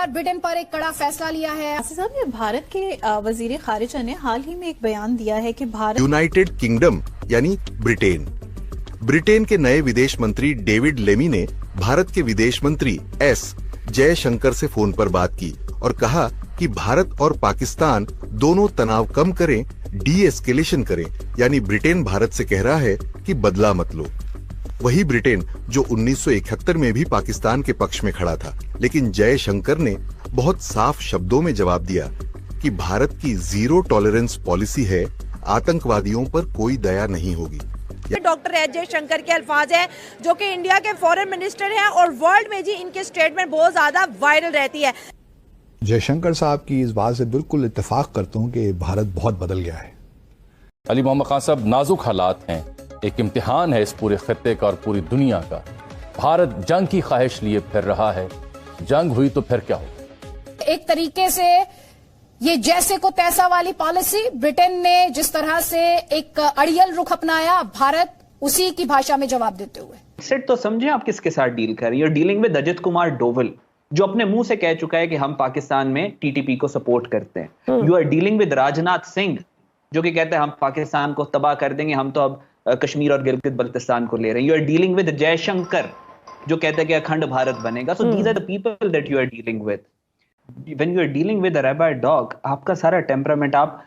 लगातार ब्रिटेन पर एक कड़ा फैसला लिया है। साहब, ये भारत के वजीर खारिजा ने हाल ही में एक बयान दिया है कि भारत यूनाइटेड किंगडम यानी ब्रिटेन के नए विदेश मंत्री डेविड लेमी ने भारत के विदेश मंत्री एस जयशंकर से फोन पर बात की और कहा कि भारत और पाकिस्तान दोनों तनाव कम करें, डी एस्केलेशन करें, यानी ब्रिटेन भारत से कह रहा है कि बदला मत लो। वही ब्रिटेन जो 1971 में भी पाकिस्तान के पक्ष में खड़ा था, लेकिन जयशंकर ने बहुत साफ शब्दों में जवाब दिया कि भारत की जीरो टॉलरेंस पॉलिसी है, आतंकवादियों पर कोई दया नहीं होगी। डॉक्टर एस जयशंकर के अल्फाज हैं, जो कि इंडिया के फॉरेन मिनिस्टर हैं और वर्ल्ड में जी इनके स्टेटमेंट बहुत ज्यादा वायरल रहती है। जयशंकर साहब की इस बात से बिल्कुल इत्तेफाक करता हूं कि भारत बहुत बदल गया है। अली मोहम्मद खान साहब, नाजुक हालात हैं, एक इम्तिहान है इस पूरे खत्ते का और पूरी दुनिया का। भारत जंग की ख्वाहिश लिए फिर रहा है, जंग हुई तो फिर क्या हो। एक तरीके से ये जैसे को तैसा वाली पॉलिसी ब्रिटेन ने जिस तरह से एक अड़ियल रुख अपनाया, भारत उसी की भाषा में जवाब देते हुए। सेट तो समझे आप किसके साथ डील कर रही है। डीलिंग विद अजित कुमार डोवल, जो अपने मुंह से कह चुका है कि हम पाकिस्तान में टीटीपी को सपोर्ट करते हैं। You are dealing with Rajnath Singh, जो कि कहते हैं हम पाकिस्तान को तबाह कर देंगे, हम तो अब कश्मीर और गिलगित बल्तिस्तान को ले रहे हैं। You are dealing with Jaishankar, जो कहते हैं कि अखंड भारत बनेगा। So these are the people that you are dealing with. When you are dealing with a rabid dog, आपका सारा टेम्परामेंट, आप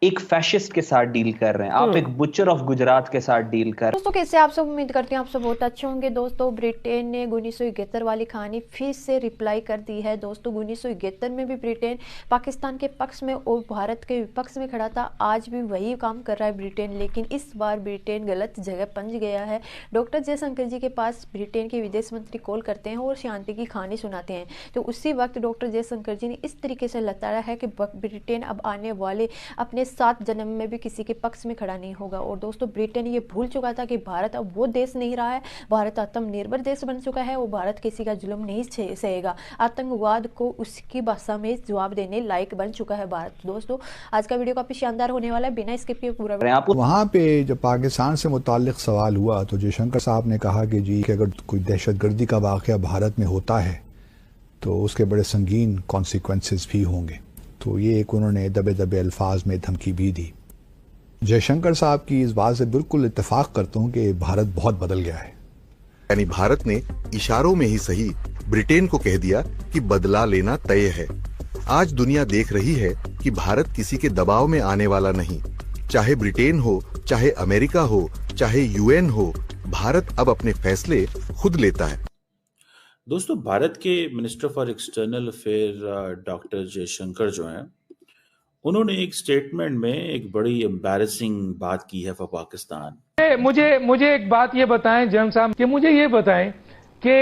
एक फैशिस्ट के साथ डील कर रहे हैं, आप एक बुचर ऑफ गुजरात के साथ डील कर रहे हैं। दोस्तों, कैसे आप सब? उम्मीद करते हैं आप सब बहुत अच्छे होंगे। दोस्तों, ब्रिटेन ने 1971 वाली कहानी फिर से रिप्लाई कर दी है। दोस्तों, 1971 में भी ब्रिटेन पाकिस्तान के पक्ष में और भारत के विपक्ष में खड़ा था। आज भी वही काम कर रहा है ब्रिटेन, लेकिन इस बार ब्रिटेन गलत जगह पहुंच गया है। डॉक्टर जयशंकर जी के पास ब्रिटेन के विदेश मंत्री कॉल करते हैं और शांति की कहानी सुनाते हैं, तो उसी वक्त डॉक्टर जयशंकर जी ने इस तरीके से बताया है कि ब्रिटेन अब आने वाले अपने 7 जन्म में भी किसी के पक्ष में खड़ा नहीं होगा। और दोस्तों, ब्रिटेन ये भूल चुका था कि भारत अब वो देश नहीं रहा है, भारत आत्मनिर्भर देश बन चुका है। वो भारत किसी का जुल्म नहीं सहेगा, आतंकवाद को उसकी भाषा में जवाब देने लायक बन चुका है भारत। दोस्तों, आज का वीडियो काफी शानदार होने वाला है, बिना स्किप किए पूरा। वहाँ पे जब पाकिस्तान से मुताल्लिक सवाल हुआ तो जयशंकर साहब ने कहा कि जी कि अगर कोई दहशतगर्दी का वाक़या भारत में होता है तो उसके बड़े संगीन कॉन्सिक्वेंसेस भी होंगे। तो ये एक उन्होंने दबे दबे अल्फाज में धमकी भी दी। जयशंकर साहब की इस बात से बिल्कुल इत्तेफाक करता हूं कि भारत बहुत बदल गया है। यानी भारत ने इशारों में ही सही ब्रिटेन को कह दिया कि बदला लेना तय है। आज दुनिया देख रही है कि भारत किसी के दबाव में आने वाला नहीं, चाहे ब्रिटेन हो, चाहे अमेरिका हो, चाहे यूएन हो, भारत अब अपने फैसले खुद लेता है। दोस्तों, भारत के minister for external affair doctor Jaishankar जो हैं, उन्होंने एक स्टेटमेंट में एक बड़ी एम्बैरेसिंग बात की है फॉर पाकिस्तान। मुझे एक बात ये बताएं जंग साहब, कि मुझे ये बताएं कि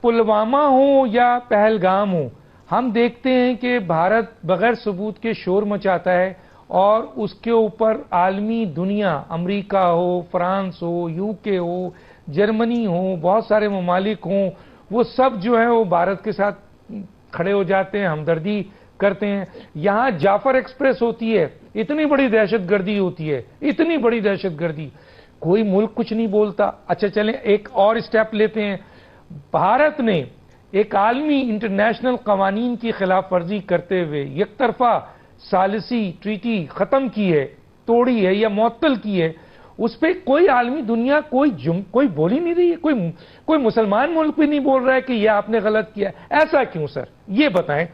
पुलवामा हो या पहलगाम हो, हम देखते हैं कि भारत बगैर सबूत के शोर मचाता है और उसके ऊपर आलमी दुनिया, अमेरिका हो, फ्रांस हो, यूके हो, जर्मनी हो, बहुत सारे ममालिक हों, वो सब जो है वो भारत के साथ खड़े हो जाते हैं, हमदर्दी करते हैं। यहाँ जाफर एक्सप्रेस होती है, इतनी बड़ी दहशतगर्दी होती है, इतनी बड़ी दहशतगर्दी, कोई मुल्क कुछ नहीं बोलता। अच्छा, चलें एक और स्टेप लेते हैं। भारत ने एक आलमी इंटरनेशनल कवानीन की खिलाफ वर्जी करते हुए एक तरफा सालिसी ट्रीटी खत्म की है, तोड़ी है या मुअत्तल की है, उस पर कोई आलमी दुनिया कोई बोल ही नहीं रही है। कोई मुसलमान मुल्क भी नहीं बोल रहा है कि यह आपने गलत किया। ऐसा क्यों सर, ये बताएं।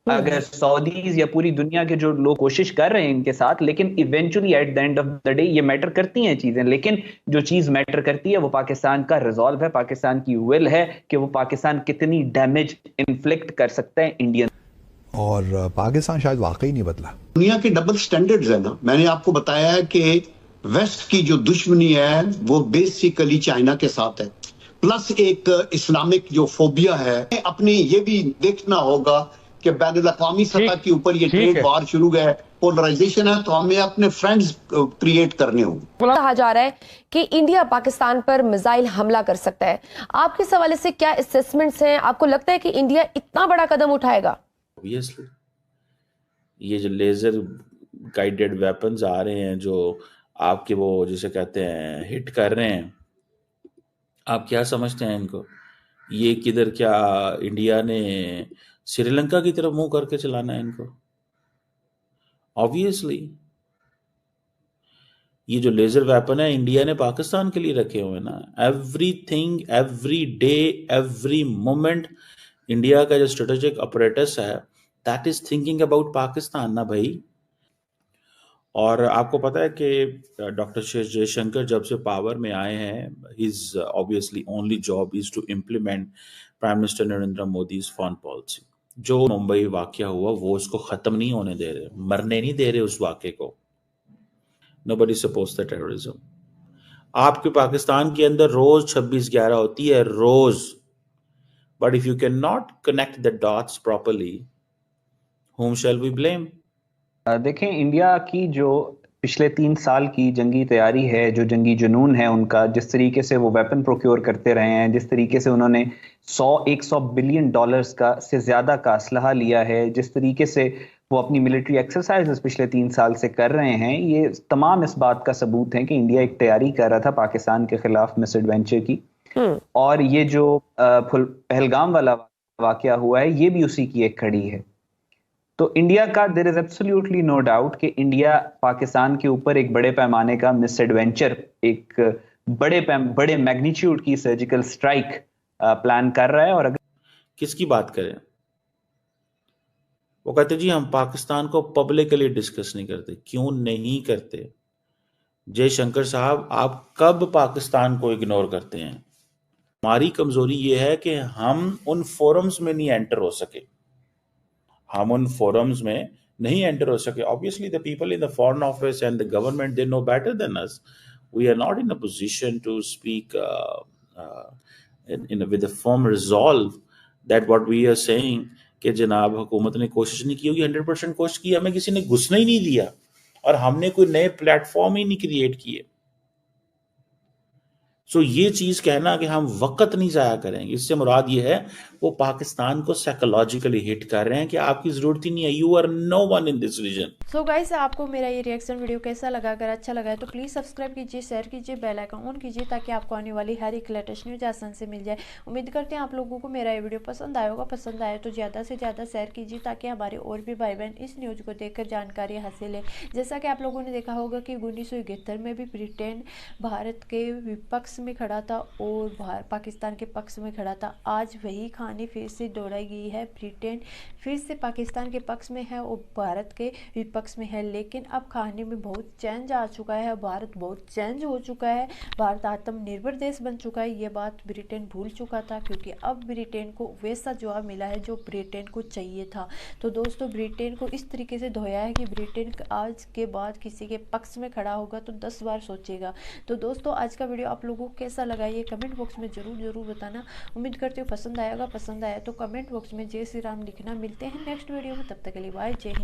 अगर सऊदीज या पूरी दुनिया के जो लोग कोशिश कर रहे हैं इनके साथ, लेकिन eventually at the end of the day ये मैटर करती हैं चीजें, लेकिन जो चीज मैटर करती है वो पाकिस्तान का रिजॉल्व है, पाकिस्तान की विल है कि वो पाकिस्तान कितनी डैमेज इन्फ्लिक्ट कर सकता है इंडियन। और पाकिस्तान शायद वाकई नहीं बदला। दुनिया के डबल स्टैंडर्ड्स है ना। मैंने आपको बताया है कि वेस्ट की जो दुश्मनी है वो बेसिकली चाइना के साथ है, प्लस एक इस्लामिक जो फोबिया है। अपनी ये भी देखना होगा कि बैनुल-अक़वामी सतह के ऊपर ये ट्रेड वार शुरू है, पोलराइजेशन है, तो हमें अपने फ्रेंड्स क्रिएट करने होंगे। कहा जा रहा है कि इंडिया पाकिस्तान पर मिसाइल हमला कर सकता है। आपके हवाले से क्या असेसमेंट्स हैं? आपको लगता है कि इंडिया इतना बड़ा कदम उठाएगा? ऑब्वियसली ये जो लेजर गाइडेड वेपन्स आ रहे हैं, जो आपके वो जिसे कहते हैं हिट कर रहे हैं, आप क्या समझते हैं इनको? ये किधर क्या इंडिया ने श्रीलंका की तरफ मुंह करके चलाना है इनको। ऑब्वियसली ये जो लेजर वेपन है इंडिया ने पाकिस्तान के लिए रखे हुए ना, everything, every day, every moment India का जो स्ट्रेटेजिक ऑपरेटस है that is thinking about Pakistan ना भाई। और आपको पता है कि डॉक्टर जयशंकर जब से पावर में आए हैं, his obviously only job is to implement prime minister Narendra Modi foreign policy. जो मुंबई वाकया हुआ वो उसको खत्म नहीं होने दे रहे, मरने नहीं दे रहे उस वाकये को। Nobody supports the terrorism. आपके पाकिस्तान के अंदर रोज 26/11 होती है, रोज। But if you can not connect the dots properly, whom shall we blame? देखें, इंडिया की जो पिछले 3 साल की जंगी तैयारी है, जो जंगी जुनून है उनका, जिस तरीके से वो वेपन प्रोक्योर करते रहे हैं, जिस तरीके से उन्होंने 100 बिलियन डॉलर्स का से ज्यादा का असलहा लिया है, जिस तरीके से वो अपनी मिलिट्री एक्सरसाइजेस पिछले 3 साल से कर रहे हैं, ये तमाम इस बात का सबूत है कि इंडिया एक तैयारी कर रहा था पाकिस्तान के खिलाफ मिस एडवेंचर की। और ये जो पहलगाम वाला वाकया हुआ है, ये भी उसी की एक कड़ी है। तो इंडिया का there is absolutely no doubt कि इंडिया पाकिस्तान के ऊपर एक बड़े पैमाने का मिस एडवेंचर, एक बड़े मैग्नीट्यूड की सर्जिकल स्ट्राइक प्लान कर रहा है। और अगर किसकी बात करें, वो कहते जी हम पाकिस्तान को पब्लिकली डिस्कस नहीं करते। क्यों नहीं करते? जयशंकर साहब, आप कब पाकिस्तान को इग्नोर करते हैं? हमारी कमजोरी ये है कि हम उन फोरम्स में नहीं एंटर हो सके, हम उन फोरम्स में नहीं एंटर हो सके। Obviously the people in the foreign office and the government, they know better than us. We are not in a position to speak with a firm resolve that what we are saying कि जनाब हुकूमत ने कोशिश नहीं की होगी। 100% कोशिश की, हमें किसी ने घुसने ही नहीं दिया और हमने कोई नए प्लेटफॉर्म ही नहीं क्रिएट किए। सो ये चीज कहना कि हम वक्त नहीं जाया करेंगे, इससे मुराद ये है वो पाकिस्तान को साइकोलॉजिकली हिट कर रहे हैं कि आपकी जरूरत ही नहीं है, you are no one in this region. So guys, आपको मेरा ये रिएक्शन वीडियो कैसा लगा? अगर अच्छा लगा है तो प्लीज सब्सक्राइब कीजिए, शेयर कीजिए, बेल आइकन ऑन कीजिए ताकि आपको आने वाली हर एक लेटेस्ट न्यूज आसान से मिल जाए। उम्मीद करते हैं आप लोगों को मेरा ये वीडियो पसंद आएगा। पसंद आए तो ज़्यादा से ज़्यादा शेयर कीजिए ताकि हमारे और भी भाई बहन इस न्यूज़ को देखकर जानकारी हासिल है। जैसा कि आप लोगों ने देखा होगा कि 1971 में भी ब्रिटेन भारत के विपक्ष में खड़ा था और पाकिस्तान के पक्ष में खड़ा था। आज वही कहानी फिर से दोहराई गई है। ब्रिटेन फिर से पाकिस्तान के पक्ष में है और भारत के विपक्ष में है, लेकिन अब कहानी में बहुत चेंज आ चुका है। भारत बहुत चेंज हो चुका है, भारत आत्मनिर्भर देश बन चुका है। ये बात ब्रिटेन भूल चुका था क्योंकि अब ब्रिटेन को वैसा जवाब मिला है जो ब्रिटेन को चाहिए था। तो दोस्तों, ब्रिटेन को इस तरीके से धोया है कि ब्रिटेन आज के बाद किसी के पक्ष में खड़ा होगा तो 10 बार सोचेगा। तो दोस्तों, आज का वीडियो आप लोगों को कैसा लगा ये कमेंट बॉक्स में जरूर बताना। उम्मीद करती हूँ पसंद आएगा। पसंद आया तो कमेंट बॉक्स में जय श्री राम लिखना। मिलते हैं नेक्स्ट वीडियो में, तब तक के लिए बाय, जय हिंद।